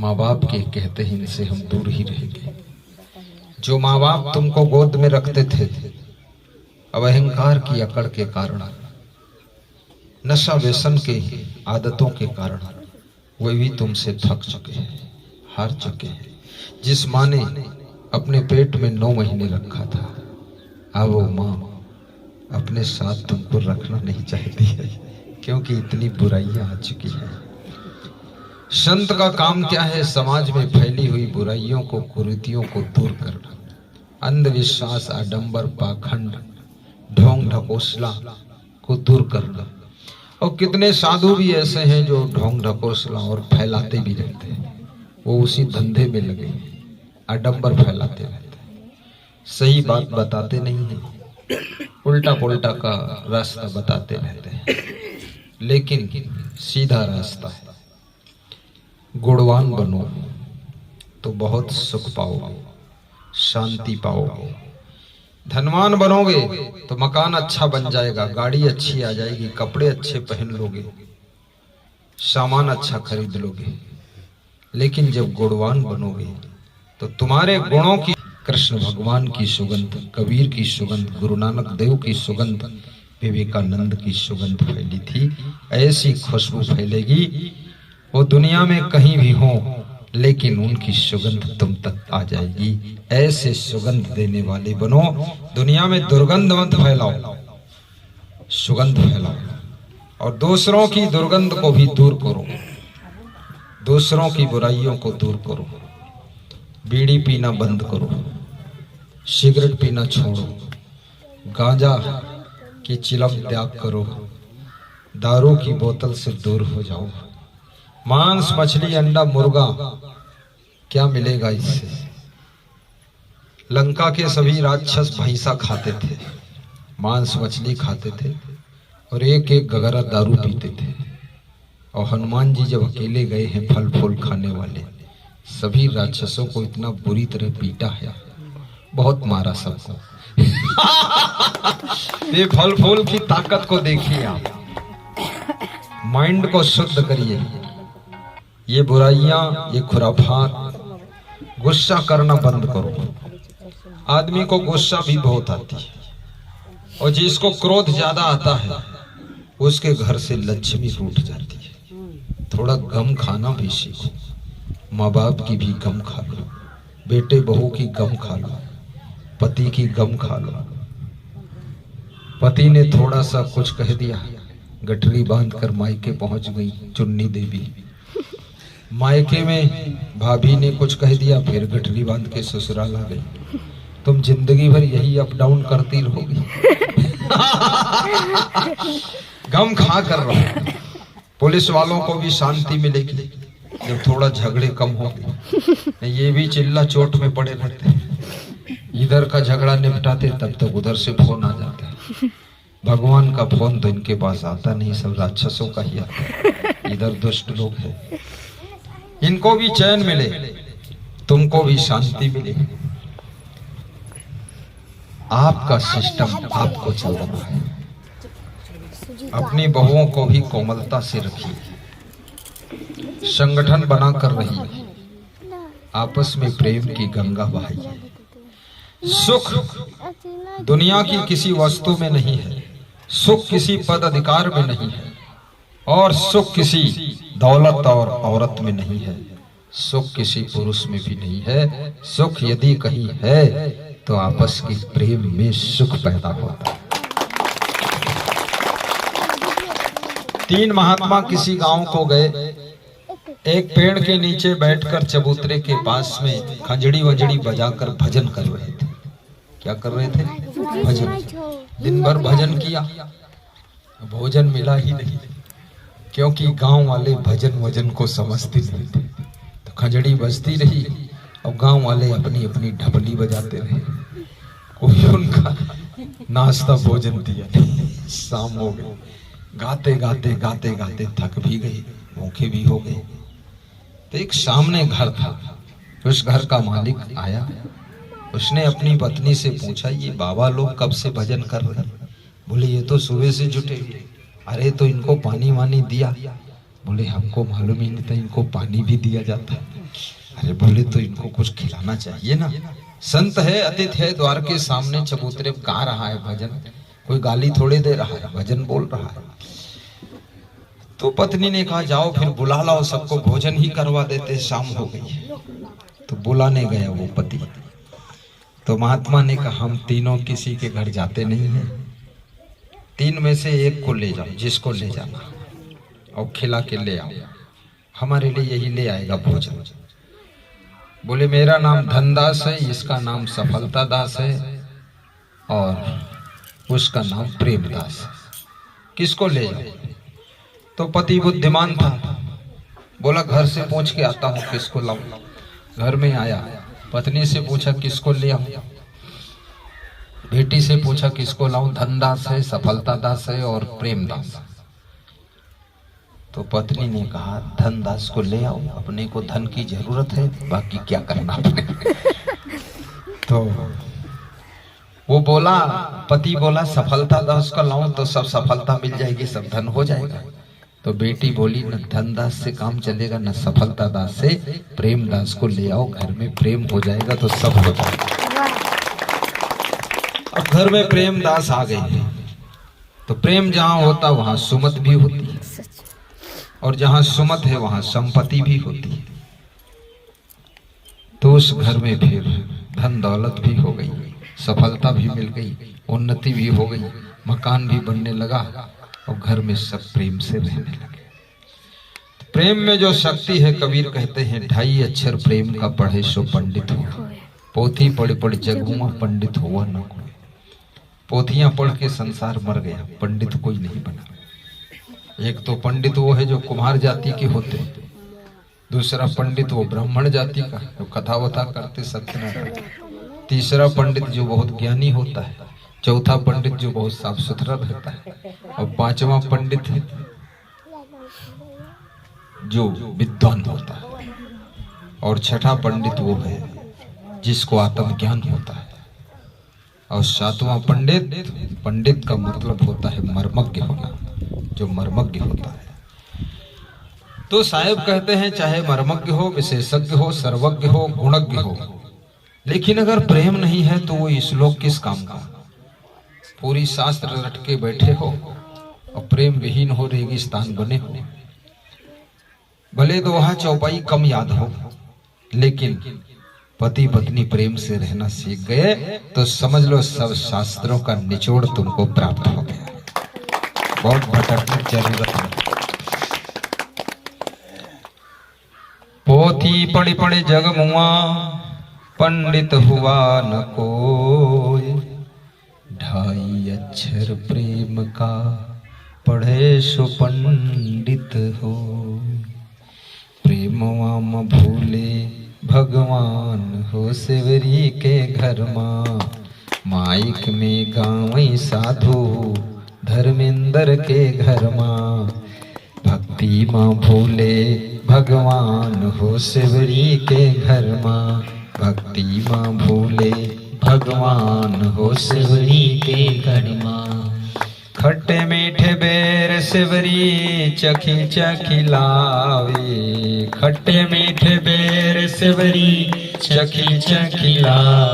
माँ बाप के कहते हैं इनसे हम दूर ही रहेंगे। जो माँ बाप तुमको गोद में रखते थे, अब अहंकार की अकड़ के कारण, नशा व्यसन के आदतों के कारण वे भी तुमसे थक चुके हैं, हार चुके हैं। जिस माँ ने अपने पेट में 9 महीने रखा था, अब वो माँ अपने साथ तुमको रखना नहीं चाहती है, क्योंकि इतनी बुराइयां आ चुकी हैं। संत का काम क्या है? समाज में फैली हुई बुराइयों को, कुरीतियों को दूर करना, अंधविश्वास, आडंबर, पाखंड, ढोंग ढकोसला को दूर करना। और कितने साधु भी ऐसे हैं जो ढोंग ढकोसला और फैलाते भी रहते हैं, वो उसी धंधे में लगे हैं, आडंबर फैलाते रहते हैं, सही बात बताते नहीं हैं, उल्टा पुल्टा का रास्ता बताते रहते हैं। लेकिन सीधा रास्ता है, गुणवान बनो तो बहुत सुख पाओगे, शांति पाओगे। धनवान बनोगे तो मकान अच्छा बन जाएगा, गाड़ी अच्छी आ जाएगी, कपड़े अच्छे पहन लोगे, सामान अच्छा खरीद लोगे। लेकिन जब गुणवान बनोगे तो तुम्हारे गुणों की, कृष्ण भगवान की सुगंध, कबीर की सुगंध, गुरु नानक देव की सुगंध, विवेकानंद की सुगंध फैली थी, ऐसी खुशबू फैलेगी वो दुनिया में कहीं भी हो, लेकिन उनकी सुगंध तुम तक आ जाएगी। ऐसे सुगंध देने वाले बनो। दुनिया में दुर्गंध मत फैलाओ, सुगंध फैलाओ और दूसरों की दुर्गंध को भी दूर करो, दूसरों की बुराइयों को दूर करो। बीड़ी पीना बंद करो, सिगरेट पीना छोड़ो, गांजा की चिलम त्याग करो, दारू की बोतल से दूर हो जाओ। मांस, मछली, अंडा, मुर्गा क्या मिलेगा इससे? लंका के सभी राक्षस भैंसा खाते थे, मांस मछली खाते थे और एक एक गगरा दारू पीते थे। और हनुमान जी जब अकेले गए हैं, फल फूल खाने वाले सभी राक्षसों को इतना बुरी तरह पीटा है, बहुत मारा सबको। ये फल फूल की ताकत को देखिए आप, माइंड को शुद्ध करिए। ये बुराइयां, ये खुराफात, गुस्सा करना बंद करो। आदमी को गुस्सा भी बहुत आती है, और जिसको क्रोध ज्यादा आता है उसके घर से लक्ष्मी रूठ जाती है। थोड़ा गम खाना भी सीखो, माँ बाप की भी गम खा लो, बेटे बहू की गम खा लो, पति की गम खा लो। पति ने थोड़ा सा कुछ कह दिया, गठरी बांधकर मायके पहुंच गई चुन्नी देवी। मायके में भाभी ने कुछ कह दिया, फिर गठरी बांध के ससुराल आ गई। तुम जिंदगी भर यही अप डाउन करती रहोगी। गम खा कर रहो। पुलिस वालों को भी शांति मिलेगी जब थोड़ा झगड़े कम होंगे। ये भी चिल्ला चोट में पड़े रहते हैं, इधर का झगड़ा निपटाते तब तक उधर से फोन आ जाता है। भगवान का फोन तो इनके पास आता नहीं, सब राक्षसों का ही आता है। इधर दुष्ट लोग हैं, इनको भी चैन मिले, तुमको भी शांति मिले। आपका सिस्टम आपको चलाना है। अपनी बहुओं को भी कोमलता से रखिए, संगठन बना कर रहिए, आपस में प्रेम की गंगा बहाइए। सुख दुनिया की किसी वस्तु में नहीं है, सुख किसी पद अधिकार में नहीं है, और सुख किसी दौलत और औरत में नहीं है, सुख किसी पुरुष में भी नहीं है। सुख यदि कहीं है तो आपस के प्रेम में सुख पैदा होता है। 3 महात्मा किसी गांव को गए, एक पेड़ के नीचे बैठकर चबूतरे के पास में खंजड़ी वंजड़ी बजाकर भजन कर रहे थे। क्या कर रहे थे? भजन। दिन भर भजन किया, भोजन मिला ही नहीं, क्योंकि गांव वाले भजन वजन को समझते नहीं थे। तो खंजड़ी बजती रही और गांव वाले अपनी अपनी ढबली बजाते रहे। कोई उनका नाश्ता भोजन दिया नहीं। शाम हो गई, गाते गाते गाते गाते थक भी गए, भूखे भी हो गए। तो एक सामने घर था, उस घर का मालिक आया, उसने अपनी पत्नी से पूछा, ये बाबा लोग कब से भजन कर रहे हैं? बोले ये तो सुबह से जुटे हुए। अरे तो इनको पानी वानी दिया? बोले हमको मालूम ही नहीं था इनको पानी भी दिया जाता है। अरे बोले तो इनको कुछ खिलाना चाहिए ना। संत है, अतिथि है, द्वार के सामने चबूतरे गा रहा है भजन, कोई गाली थोड़े दे रहा है, भजन बोल रहा है। तो पत्नी ने कहा जाओ फिर बुला लाओ सबको, भोजन ही करवा देते, शाम हो गई। तो बुलाने गया वो पति। तो महात्मा ने कहा हम तीनों किसी के घर जाते नहीं हैं, 3 में से एक को ले जाओ, जिसको ले जाना, और खिला के ले आओ, हमारे लिए यही ले आएगा भोजन। बोले मेरा नाम धनदास है, इसका नाम सफलता दास है, और उसका नाम प्रेमदास है, किसको ले जाओ? तो पति बुद्धिमान था, बोला घर से पूछ के आता हूँ किसको लाऊं। घर में आया, पत्नी से पूछा किसको ले आऊं, बेटी से पूछा किसको लाऊं, धनदास है, सफलता दास है और प्रेमदास। तो पत्नी ने कहा धनदास को ले आओ, अपने को धन की जरूरत है, बाकी क्या करना अपने। तो वो बोला, पति बोला सफलता दास का लाऊं तो सब सफलता मिल जाएगी, सब धन हो जाएगा। तो बेटी बोली न धनदास से काम चलेगा, न सफलता दास से, प्रेमदास को ले आओ, घर में प्रेम हो जाएगा तो सब हो जाएगा। अब घर में प्रेमदास आ गए, तो प्रेम जहां होता वहां सुमत भी होती है, और जहां सुमत है वहां संपत्ति भी होती है। तो उस घर में फिर धन दौलत भी हो गई, सफलता भी मिल गई, उन्नति भी हो गई, मकान भी बनने लगा, और घर में सब प्रेम से रहने लगे। प्रेम में जो शक्ति है, कबीर कहते हैं 2.5 अक्षर प्रेम का पढ़े सो पंडित हो, पोथी पढ़ पढ़ जग हुआ पंडित हुआ न कोई। पोथियां पढ़ के संसार मर गया, पंडित कोई नहीं बना। एक तो पंडित वो है जो कुम्हार जाति के होते, दूसरा पंडित वो ब्राह्मण जाति का जो कथा वथा करते, सत्यनारायण, तीसरा पंडित जो बहुत ज्ञानी होता है, चौथा पंडित जो बहुत साफ सुथरा रहता है, और 5वां पंडित जो विद्वान होता है, और 6ठा पंडित वो है जिसको आत्मज्ञान होता है, और 7वां पंडित का मतलब होता है मर्मज्ञ होना, जो मर्मज्ञ होता है। तो साहेब कहते हैं चाहे मर्मज्ञ हो, विशेषज्ञ हो, सर्वज्ञ हो, गुणज्ञ हो, लेकिन अगर प्रेम नहीं है तो वो श्लोक किस काम का। पूरी शास्त्र रट के बैठे हो और प्रेम विहीन हो, रेगिस्तान बने हो। भले दोहा चौपाई कम याद हो, लेकिन पति पत्नी प्रेम से रहना सीख गए तो समझ लो सब शास्त्रों का निचोड़ तुमको प्राप्त हो गया। बहुत भटकने की जरूरत है। पोथी पढ़ी पढ़ी जग मुआ, पंडित हुआ न कोई, 2.5 अक्षर प्रेम का पढ़े सो पंडित हो। प्रेमवा म भूले भगवान हो, सेवरी के घर माइक में गावई साधु, धर्मेंद्र के घर भक्ति माँ भूले भगवान हो, सेवरी के घर भक्ति माँ भूले भगवान हो, सेवरी के घर खट्टे मीठे बेर सेवरी चखी चखी लावे, खट्टे मीठे बेर सेवरी चखी चखी लावे।